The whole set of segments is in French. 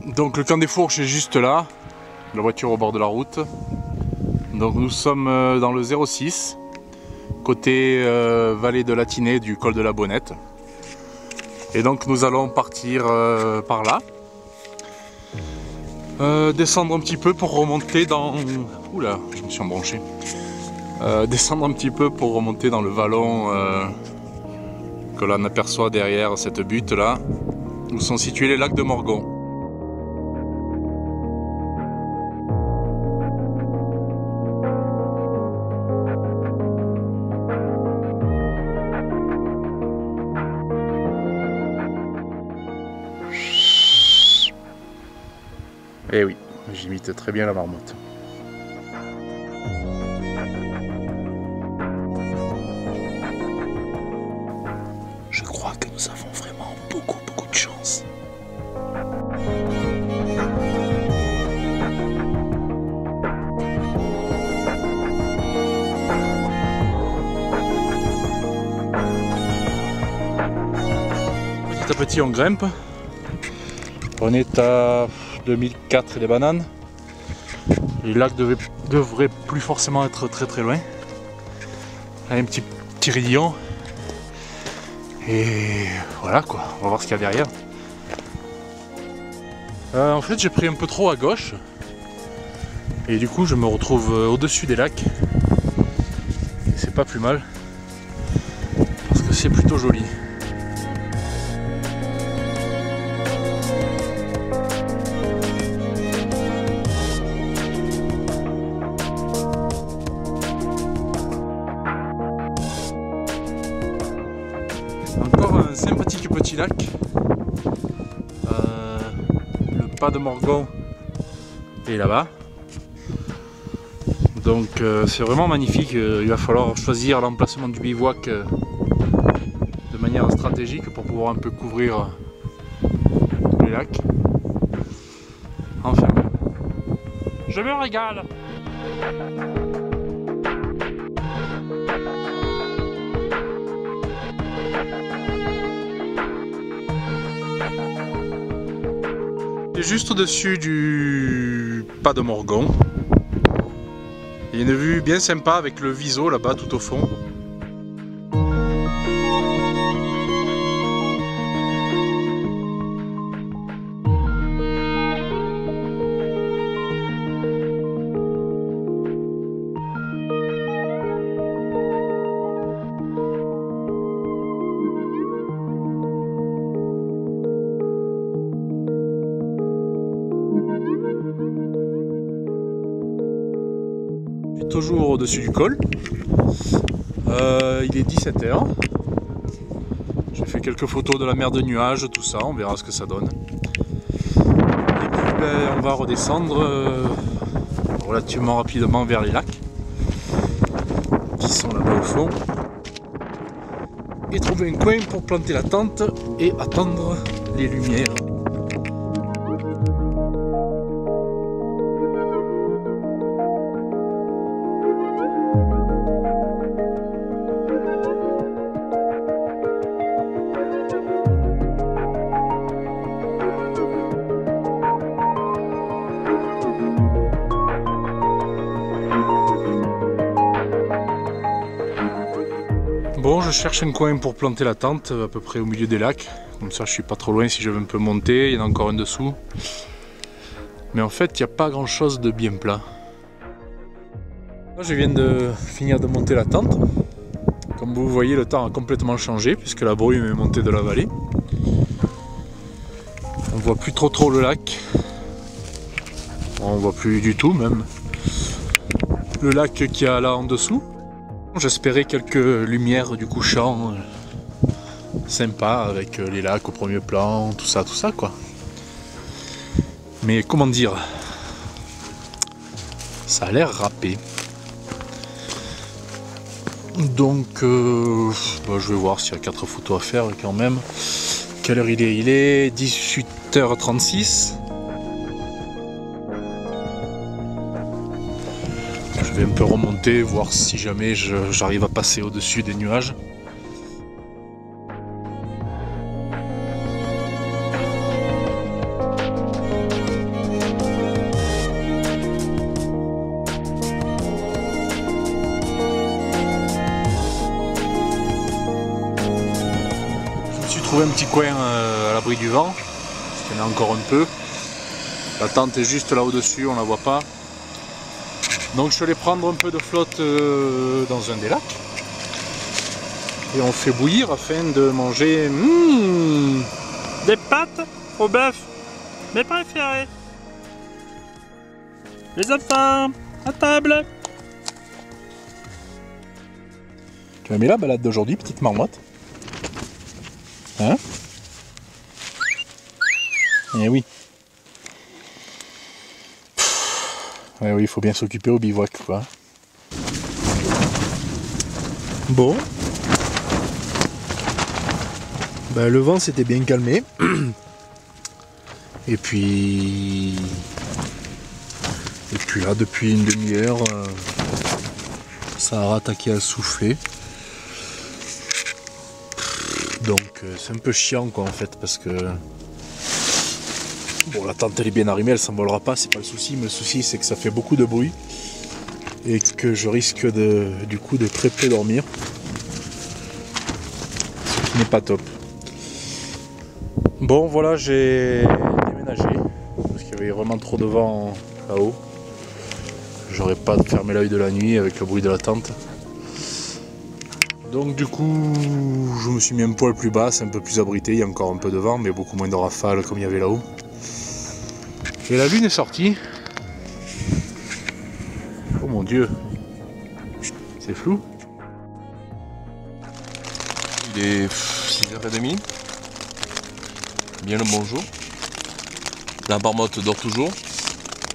Donc le camp des Fourches est juste là, la voiture au bord de la route. Donc nous sommes dans le 06, côté vallée de Latinée du col de la Bonnette. Et donc nous allons partir par là. Descendre un petit peu pour remonter dans... Oula, je me suis embranché. Descendre un petit peu pour remonter dans le vallon que l'on aperçoit derrière cette butte là, où sont situés les lacs de Morgon. Eh oui, j'imite très bien la marmotte. Je crois que nous avons vraiment beaucoup de chance. Petit à petit on grimpe. On est à 2004 et des bananes. Les lacs devraient plus forcément être très loin. Là, un petit ridillon. Et voilà quoi, on va voir ce qu'il y a derrière. En fait j'ai pris un peu trop à gauche. Et du coup je me retrouve au-dessus des lacs. Et c'est pas plus mal. Parce que c'est plutôt joli. Encore un sympathique petit lac, le pas de Morgon est là-bas, donc c'est vraiment magnifique. Il va falloir choisir l'emplacement du bivouac de manière stratégique pour pouvoir un peu couvrir tous les lacs. Enfin, je me régale. Juste au-dessus du pas de Morgon. Il y a une vue bien sympa avec le Viso là-bas tout au fond. Toujours au-dessus du col. Il est 17 h. J'ai fait quelques photos de la mer de nuages, tout ça, on verra ce que ça donne. Et puis on va redescendre relativement rapidement vers les lacs qui sont là-bas au fond. Et trouver un coin pour planter la tente et attendre les lumières. Bon, je cherche un coin pour planter la tente, à peu près au milieu des lacs. Comme ça, je suis pas trop loin si je veux un peu monter. Il y en a encore un dessous. Mais en fait, il n'y a pas grand chose de bien plat. Là, je viens de finir de monter la tente. Comme vous voyez, le temps a complètement changé puisque la brume est montée de la vallée. On voit plus trop le lac. On voit plus du tout même. Le lac qu'il y a là en dessous. J'espérais quelques lumières du couchant sympa avec les lacs au premier plan, tout ça quoi. Mais comment dire, ça a l'air râpé. Donc je vais voir s'il y a 4 photos à faire quand même. Quelle heure il est? Il est 18h36. Je vais un peu remonter, voir si jamais j'arrive à passer au-dessus des nuages. trouvé un petit coin à l'abri du vent, parce qu'il y en a encore un peu. La tente est juste là au-dessus, on la voit pas. Donc je suis allé prendre un peu de flotte dans un des lacs. Et on fait bouillir afin de manger des pâtes au bœuf, mes préférés. Les enfants, à table. Tu as aimé la balade d'aujourd'hui, petite marmotte? Hein? Eh oui. Ouais, oui, il faut bien s'occuper au bivouac, quoi. Bon. Ben, le vent s'était bien calmé. Et puis là, depuis une demi-heure, ça a rattaqué à souffler. Donc c'est un peu chiant, quoi, en fait, parce que bon, la tente elle est bien arrimée, elle s'envolera pas, c'est pas le souci, mais le souci c'est que ça fait beaucoup de bruit et que je risque du coup de très peu dormir, ce qui n'est pas top. Bon, voilà, j'ai déménagé parce qu'il y avait vraiment trop de vent là-haut. J'aurais pas fermé l'œil de la nuit avec le bruit de la tente. Donc du coup, je me suis mis un poil plus bas, c'est un peu plus abrité, il y a encore un peu de vent, mais beaucoup moins de rafales comme il y avait là-haut. Et la lune est sortie. Oh mon Dieu, c'est flou. Il est 6h30, bien le bonjour. La marmotte dort toujours,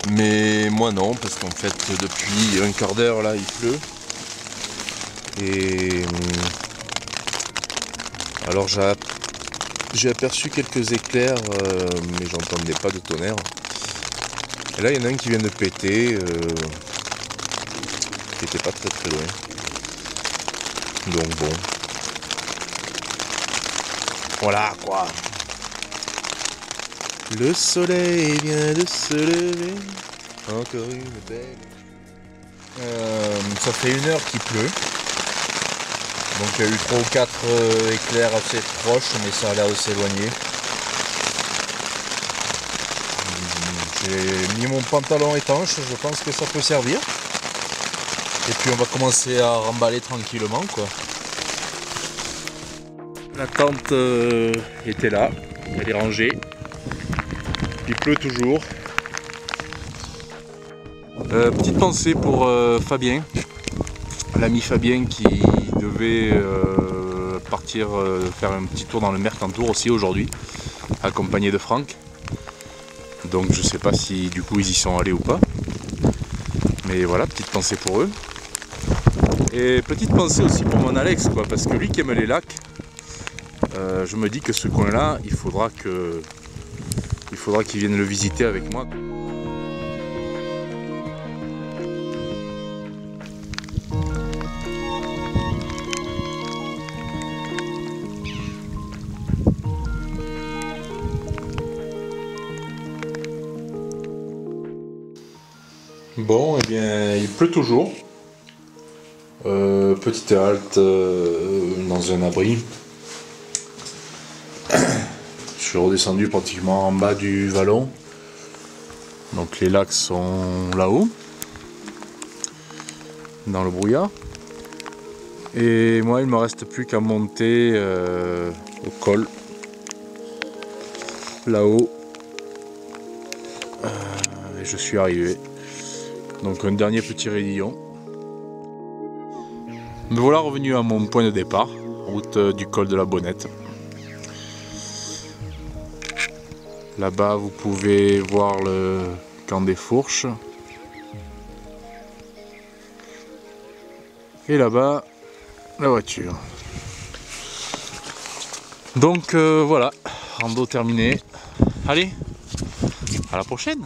mais moi non, parce qu'en fait depuis un quart d'heure là il pleut. Et alors j'ai aperçu quelques éclairs, mais j'entendais pas de tonnerre. Et là il y en a un qui vient de péter, qui était pas très loin. Donc bon. Voilà quoi. Le soleil vient de se lever. Encore une belle. Ça fait 1 heure qu'il pleut. Donc il y a eu 3 ou 4 éclairs assez proches, mais ça a l'air de s'éloigner. J'ai mis mon pantalon étanche, je pense que ça peut servir. Et puis on va commencer à remballer tranquillement, quoi. La tente était là, elle est rangée. Il pleut toujours. Petite pensée pour Fabien, l'ami Fabien qui devait partir faire un petit tour dans le Mercantour aussi aujourd'hui, accompagné de Franck. Donc je sais pas si du coup ils y sont allés ou pas. Mais voilà, petite pensée pour eux. Et petite pensée aussi pour mon Alex, quoi, parce que lui qui aime les lacs, je me dis que ce coin-là, il faudra qu'il vienne le visiter avec moi. Bon, eh bien, il pleut toujours. Petite halte dans un abri. Je suis redescendu pratiquement en bas du vallon. Donc les lacs sont là-haut, dans le brouillard. Et moi, il ne me reste plus qu'à monter au col, là-haut. Et je suis arrivé. Donc un dernier petit raidillon. Me voilà revenu à mon point de départ, route du col de la Bonnette. Là-bas, vous pouvez voir le camp des Fourches. Et là-bas, la voiture. Donc voilà, rando terminé. Allez, à la prochaine!